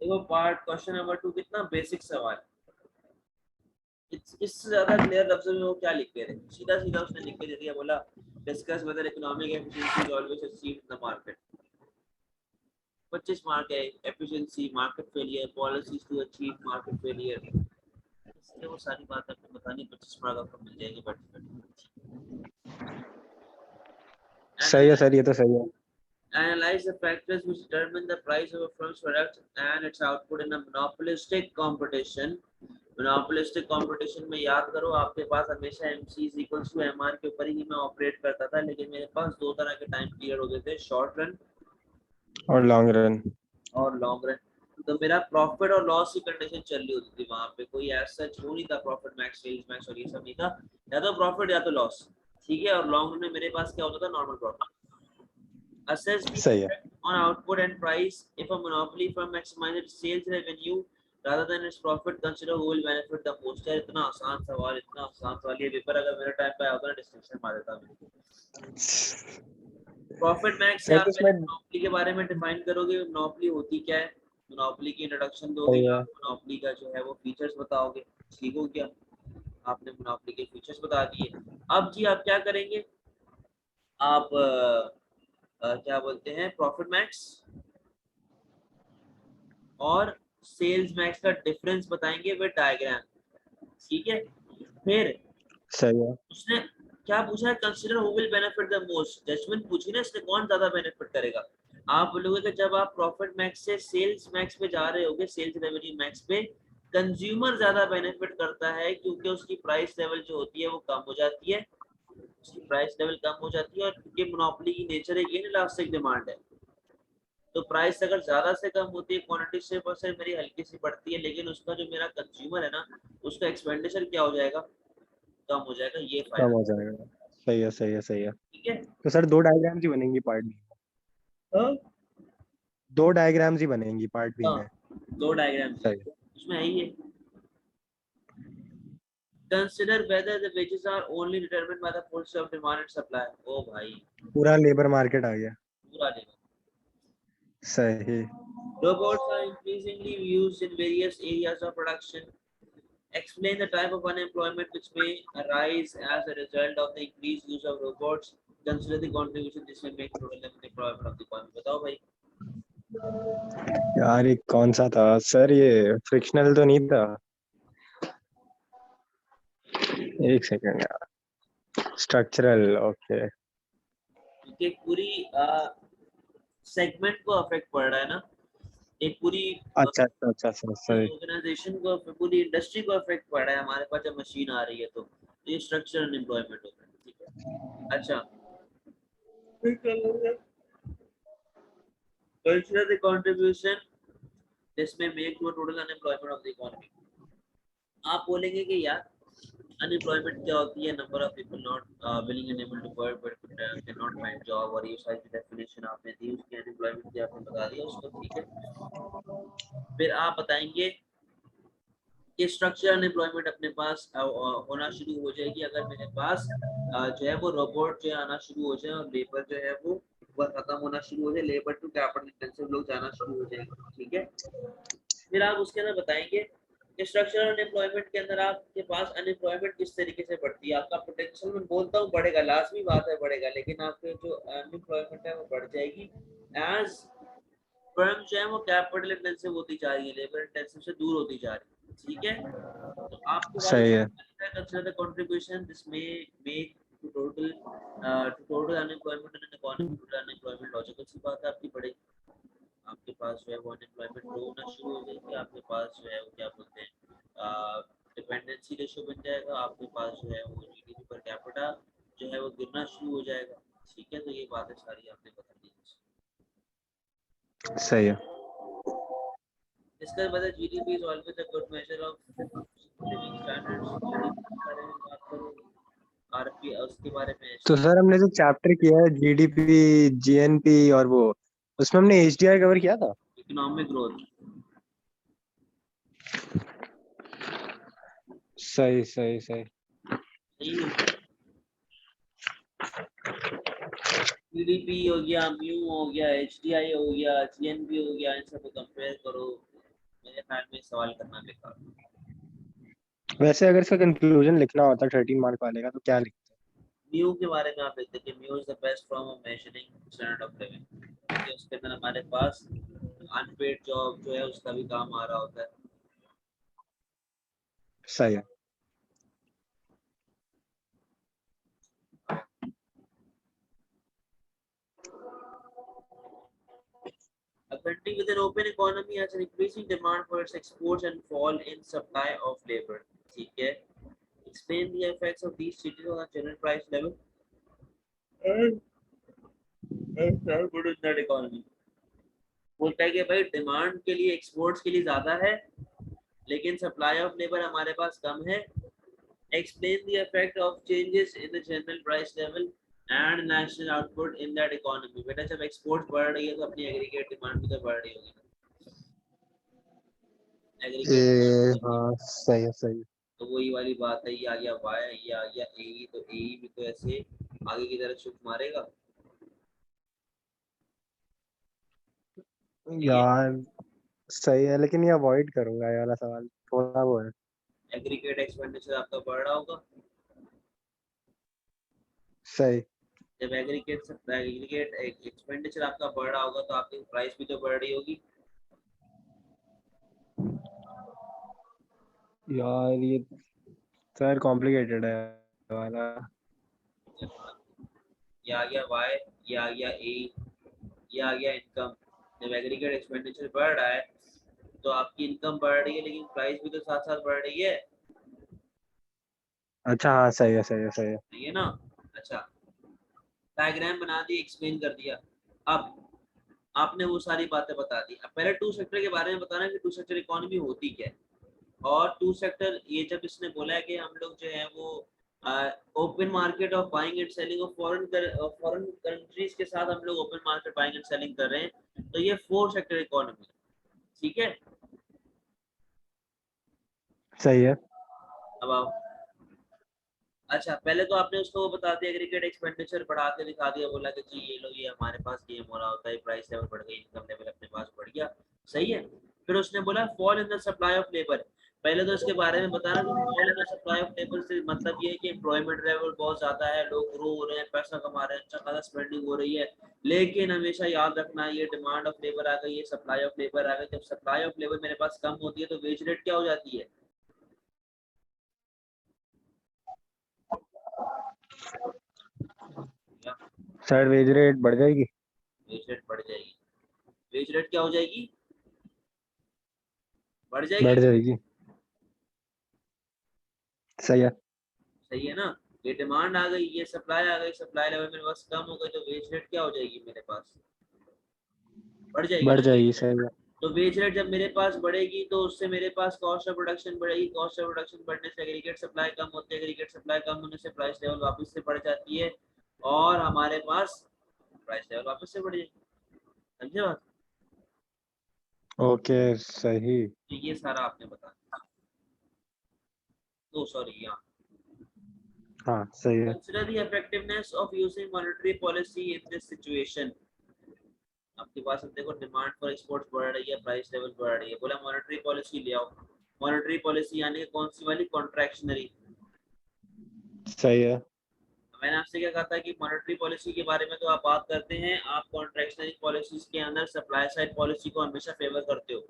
देखो part question number 2 कितना basic सवाल, इससे ज्यादा क्लियर लफ्जों में वो क्या लिख के थे, सीधा सीधा उसने लिख के दे दिया, बोला discuss whether economic efficiency is always achieved in the market. 25 mark है, efficiency, market failure, policies to achieve market failure, इसलिए वो सारी बात आपको बतानी, 25 मार्क आपको मिल जाएंगे। सही है सर, ये तो सही है। Analyze the factors which determine the price of a firm's product and its output in a monopolistic competition. Monopolistic competition में याद करो आपके पास हमेशा MC is equals to MR के ऊपर ही मैं ऑपरेट करता था, लेकिन मेरे पास दो तरह के टाइम पीरियड होते थे, शॉर्ट रन और लॉन्ग रन। और लॉन्ग रन। तो मेरा प्रॉफिट और लॉस की कंडीशन चल रही होती थी वहां पे, कोई ऐसा वो नहीं था प्रॉफिट मैक्स सेल्स मैक्स और ये सब नहीं था, या तो प्रॉफिट या तो लॉस, ठीक है। और लॉन्ग रन में मेरे पास क्या होता था, नॉर्मल प्रॉफिट। Assess the सही है। effect on output and price. If a monopoly firm maximizes its sales revenue rather than its profit, consider who will benefit the most. यार इतना आसान सवाल, इतना आसान सवाल, ये पेपर अगर मेरे टाइम पे आया होता ना डिस्टिंक्शन मार देता मैं। प्रॉफिट मैक्स से सर आप तो पहले इसमें मोनोपोली के बारे में डिफाइन करोगे, मोनोपोली होती क्या है, मोनोपोली की इंट्रोडक्शन दोगे, सही है। आप मोनोपोली का जो है वो फीचर्स बताओगे, ठीक हो गया, आपने मोनोपोली के फीचर्स बता दिए। अब जी आप क्या करेंगे, आप क्या बोलते हैं, प्रॉफिट मैक्स और सेल्स मैक्स का डिफरेंस बताएंगे विद डायग्राम, ठीक है। फिर सही है। उसने क्या पूछा है, consider who will benefit the most, judgement पूछी ना इसने, कौन ज्यादा बेनिफिट करेगा। आप बोलोगे कि जब आप प्रॉफिट मैक्स से सेल्स मैक्स पे जा रहे होगे, सेल्स रेवेन्यू मैक्स पे, कंज्यूमर ज्यादा बेनिफिट करता है क्योंकि उसकी प्राइस लेवल जो होती है वो कम हो जाती है, उसकी प्राइस लेवल कम हो जाती है, और क्योंकि मोनोपोली की नेचर है इनइलास्टिक डिमांड है, तो प्राइस अगर ज्यादा से कम होती है, क्वांटिटी से परसेंट मेरी हल्की सी बढ़ती है, लेकिन उसका जो मेरा कंज्यूमर है ना, उसका एक्सपेंडिचर क्या हो जाएगा, कम हो जाएगा, ये कम फायदा, हो जाएगा। सही है सही है सही है। ठीक है। तो सर दो डायग्राम्स ही बनेंगी पार्ट बी में। हाँ दो डायग्राम्स ही बनेंगी पार्ट बी हाँ, में। दो डायग्राम सही है। उसमें है ही है। Consider whether the wages are only determined by the force of demand and supply, ओ भाई पूरा लेबर मार्केट आ गया। पूरा लेगा। सही। Robots are increasingly used in various areas of production. Explain the type of unemployment which may arise as a result of the increased use of robots. Consider the contribution this will make to total employment of the economy. बताओ भाई। यार ये कौन सा था sir, ये frictional तो नहीं था। एक सेकंड यार। Structural, okay. क्योंकि पूरी सेगमेंट को अफेक्ट पड़ रहा है ना, एक पूरी अच्छा अच्छा अच्छा अच्छा, सही। ऑर्गेनाइजेशन को, पूरी इंडस्ट्री को अफेक्ट पड़ रहा है हमारे पास जब मशीन आ रही है, तो ये स्ट्रक्चरल अनएम्प्लॉयमेंट होता है, ठीक है। अच्छा, consider the contribution this may make to a total unemployment of the economy. आप बोलेंगे कि यार अनएम्प्लॉयमेंट क्या होती है, number of people not willing and able to work but can not find job, और ये सारी डेफिनेशन आपने दी, उसकी अनएम्प्लॉयमेंट की आपने बता दिया उसको, ठीक है। फिर आप बताएंगे कि स्ट्रक्चर अनएम्प्लॉयमेंट अपने पास होना शुरू हो जाएगी अगर मेरे पास जो है वो रोबोट जो है आना शुरू हो जाए, और लेबर जो है वो खत्म होना शुरू हो जाए, लेबर टू कैपिटल इंटेंसिव लोग जाना शुरू हो जाएंगे, ठीक है। फिर आप उसके अंदर बताएंगे कि स्ट्रक्चरल अनएम्प्लॉयमेंट के अंदर आपके पास अनएम्प्लॉयमेंट किस तरीके से बढ़ती है, आपका पोटेंशियल मैं बोलता हूँ बढ़ेगा, लाजमी बात है बढ़ेगा, लेकिन आपके जो अनएम्प्लॉयमेंट है वो बढ़ जाएगी एज फर्म जो है वो कैपिटल इंटेंसिव होती जा रही है, लेबर इंटेंसिव से दूर होती जा रही है, ठीक है। तो आपके बाद सही है। consider the contribution this may make to total unemployment in an economy, total unemployment logical सी बात है आपकी बढ़ेगी, आपके पास जो है वो अनएम्प्लॉयमेंट लो होना शुरू हो जाएगी, आपके पास जो है वो क्या बोलते हैं डिपेंडेंसी रेशियो बन जाएगा, आपके पास जो है वो जीडीपी पर कैपिटा जो है वो गिरना शुरू हो जाएगा, ठीक है। तो ये बातें सारी आपने बता दी। सही है। इसका वजह GDP is always a good measure of living standards, GDP के बारे में बात करो, आरपी उसके बारे में तो सर हमने जो चैप्टर किया है जीडीपी, जीएनपी और वो, उसमें हमने एचडीआई कवर किया था। इकोनॉमिक ग्रोथ, सही सही सही। सही है। जीडीपी हो गया, म्यू हो गया, एचडीआई हो गया, जीएनपी हो गया, इन सबको कंपेयर करो, मेरे ख्याल में सवाल करना बेकार। वैसे अगर इसका कंक्लूजन लिखना होता 13 मार्क वाले का तो क्या लिखते? म्यू के बारे में आप लिखते हैं कि mu is the best form of measuring standard of living, क्योंकि उसके अंदर हमारे पास अनपेड जॉब जो है उसका भी काम आ रहा होता है। सही है। A country with an open economy has an increasing demand for its exports and fall in supply of labor. ठीक है, explain the effects of these cities on the general price level and good in that economy. बोलता है कि भाई demand के लिए exports के लिए ज्यादा है लेकिन सप्लाई ऑफ लेबर हमारे पास कम है। Explain the effect of changes in the general price level and national output in that economy. बेटा जब एक्सपोर्ट बढ़ रही है तो अपनी एग्रीगेट डिमांड भी तो बढ़ रही होगी ना, एग्रीगेट डिमांड भी तो अपनी। हाँ सही है सही तो वही वाली बात है, ये आ गया वाई, ये आ गया ए, तो ए भी तो ऐसे आगे की तरफ शिफ्ट मारेगा। है ठीक है, यार। सही है लेकिन ये अवॉइड करूंगा ये वाला सवाल, थोड़ा वो है। एग्रीगेट एक्सपेंडिचर आपका बढ़ रहा होगा। सही। जब एग्रीगेट एक्सपेंडिचर आपका बढ़ रहा होगा तो आपकी प्राइस भी तो बढ़ रही होगी। यार ये सर कॉम्प्लिकेटेड है वाला। ये आ गया वाई, ये आ गया ए, ये आ गया इनकम। जब एग्रीगेट एक्सपेंडिचर बढ़ रहा है तो आपकी इनकम बढ़ रही है लेकिन प्राइस भी तो साथ साथ बढ़ रही है। अच्छा हाँ सही है सही है सही है। सही है ना। अच्छा, डायग्राम बना दी, एक्सप्लेन कर दिया। अब आपने वो सारी बातें बता दी, अब पहले टू सेक्टर के बारे में बताना कि टू सेक्टर इकोनॉमी होती क्या है। और टू सेक्टर ये जब इसने बोला है कि हम लोग जो है वो open market of buying and selling of foreign countries के साथ हम लोग open market buying and selling कर रहे हैं, तो ये फोर सेक्टर इकोनॉमी। ठीक है, सही है। अब आओ। अच्छा, पहले तो आपने उसको वो बता दिया, एग्रीगेट एक्सपेंडिचर बढ़ा के दिखा दिया, बोला कि जी ये लो, ये हमारे पास गेम हो रहा होता है, प्राइस लेवल बढ़ गई, इनकम लेवल अपने पास बढ़ गया। सही है। फिर उसने बोला fall in the supply of labour. पहले तो इसके बारे में बताना कि fall in the supply of labour से मतलब ये है कि एम्प्लॉयमेंट लेवल बहुत ज्यादा है, लोग ग्रो हो रहे हैं, पैसा कमा रहे हैं, अच्छा खासा स्पेंडिंग हो रही है। लेकिन हमेशा याद रखना, ये डिमांड ऑफ लेबर आ गई, ये सप्लाई ऑफ लेबर आ गई। जब सप्लाई ऑफ लेबर मेरे पास कम होती है तो वेज रेट क्या हो जाती है? सर वेज रेट बढ़ जाएगी। वेज रेट बढ़ जाएगी। वेज रेट क्या हो जाएगी? बढ़ जाएगी। बढ़ जाएगी। सही है। सही है ना। ये डिमांड आ गई, ये सप्लाई आ गई, सप्लाई लेवल मेरे पास कम हो गई तो वेज रेट क्या हो जाएगी मेरे पास? बढ़ जाएगी बढ़ ना वेज जाएगी रेट। सही है। तो वेज रेट जब मेरे पास बढ़ेगी तो उससे मेरे पास कॉस्ट ऑफ प्रोडक्शन बढ़ेगी, कॉस्ट ऑफ प्रोडक्शन बढ़ने से एग्रीगेट सप्लाई कम होती है, एग्रीगेट सप्लाई कम होने से प्राइस लेवल वापस से बढ़ जाती है और हमारे पास प्राइस लेवल वापस से बढ़ जाएगी। समझे बात? ओके सही। तो ये सारा आपने बता दो, सॉरी यहाँ। हाँ सही है। Consider the effectiveness of using monetary policy in this situation. आपके पास अब देखो डिमांड फॉर एक्सपोर्ट्स बढ़ रही है, प्राइस लेवल बढ़ रही है, बोला मॉनेटरी पॉलिसी ले आओ। मॉनेटरी पॉलिसी यानी कौन सी वाली? कॉन्ट्रैक्शनरी। सही है। मैंने आपसे क्या कहा था कि मॉनेटरी पॉलिसी के बारे में तो आप बात करते हैं, आप कॉन्ट्रैक्शनरी पॉलिसीज के अंदर सप्लाई साइड पॉलिसी को हमेशा फेवर करते हो।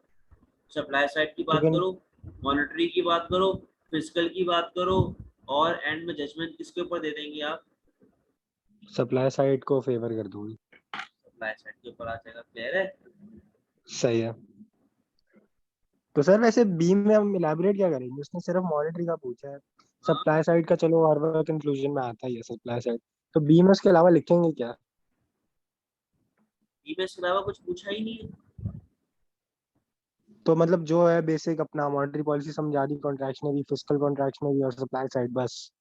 सप्लाई साइड की बात लेकिन करो, मॉनेटरी की बात करो, फिजिकल की बात करो, और एंड में जजमेंट किसके ऊपर दे देंगे आप? सप्लाई साइड को फेवर कर दूंगी। सप्लाई साइड के ऊपर आ जाएगा। क्लियर है? सही है। तो सर वैसे बीम में हम इलेबोरेट क्या करेंगे, उसने सिर्फ मॉनेटरी का पूछा है। हाँ, सप्लाई साइड का चलो हर बार कंक्लूजन में आता ही है सप्लाई साइड। तो बीम में उसके अलावा लिखेंगे क्या? ईमेल के अलावा कुछ पूछा ही नहीं है। तो मतलब जो है बेसिक अपना मॉनेटरी पॉलिसी समझा दी, कॉन्ट्रैक्शनरी, फिस्कल कॉन्ट्रैक्शनरी और सप्लाई साइड बस।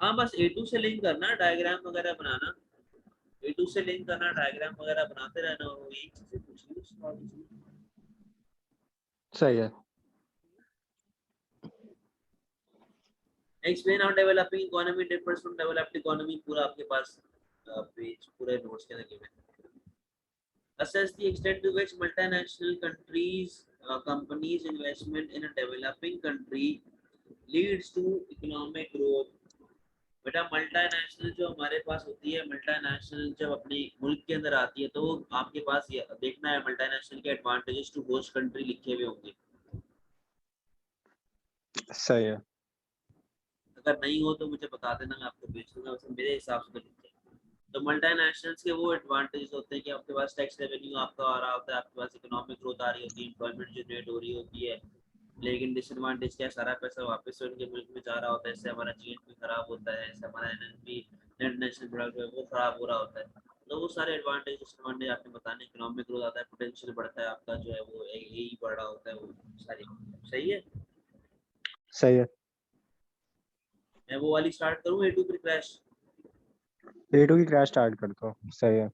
हाँ, बस ए टू से लिंक करना, डायग्राम वगैरह बनाना, ए टू से लिंक करना, डायग्राम वगैरह बनाते रहना, वो यही चीजें पूछ रही है। सही है। Explain how developing economy differs from developed economy, पूरा आपके पास पेज पूरे नोट्स के अंदर गिवन है। Assess the extent to which multinational countries companies investment in a developing country leads to economic growth. बेटा मल्टीनेशनल जो हमारे पास होती है, मल्टीनेशनल जब अपने मुल्क के अंदर आती है तो आपके पास ये देखना है मल्टीनेशनल के एडवांटेजेस टू होस्ट कंट्री लिखे हुए होंगे। सही है। अगर नहीं हो तो मुझे बता देना, मैं आपको भेज दूंगा, वैसे मेरे हिसाब से तो लिखे। तो मल्टीनेशनल्स के वो एडवांटेजेस होते हैं कि आपके पास टैक्स रेवेन्यू आपका आ रहा होता है, आपके पास इकोनॉमिक ग्रोथ आ रही होती है, एम्प्लॉयमेंट जनरेट हो रही होती है। लेकिन डिसएडवांटेज क्या है, सारा पैसा वापस से उनके मुल्क में जा रहा होता है, इससे हमारा जीएनपी खराब होता है, इससे हमारा एनएनपी नेट नेशनल प्रोडक्ट है वो खराब हो रहा होता है। तो वो सारे एडवांटेज डिसएडवांटेज आपने बताने, इकोनॉमिक ग्रोथ आता है, पोटेंशियल बढ़ता है आपका जो है वो यही बढ़ रहा होता है, वो सारी सही है। सही है। मैं वो वाली स्टार्ट करूँ A2 फिर क्रैश? A2 की क्रैश स्टार्ट कर दो। सही है।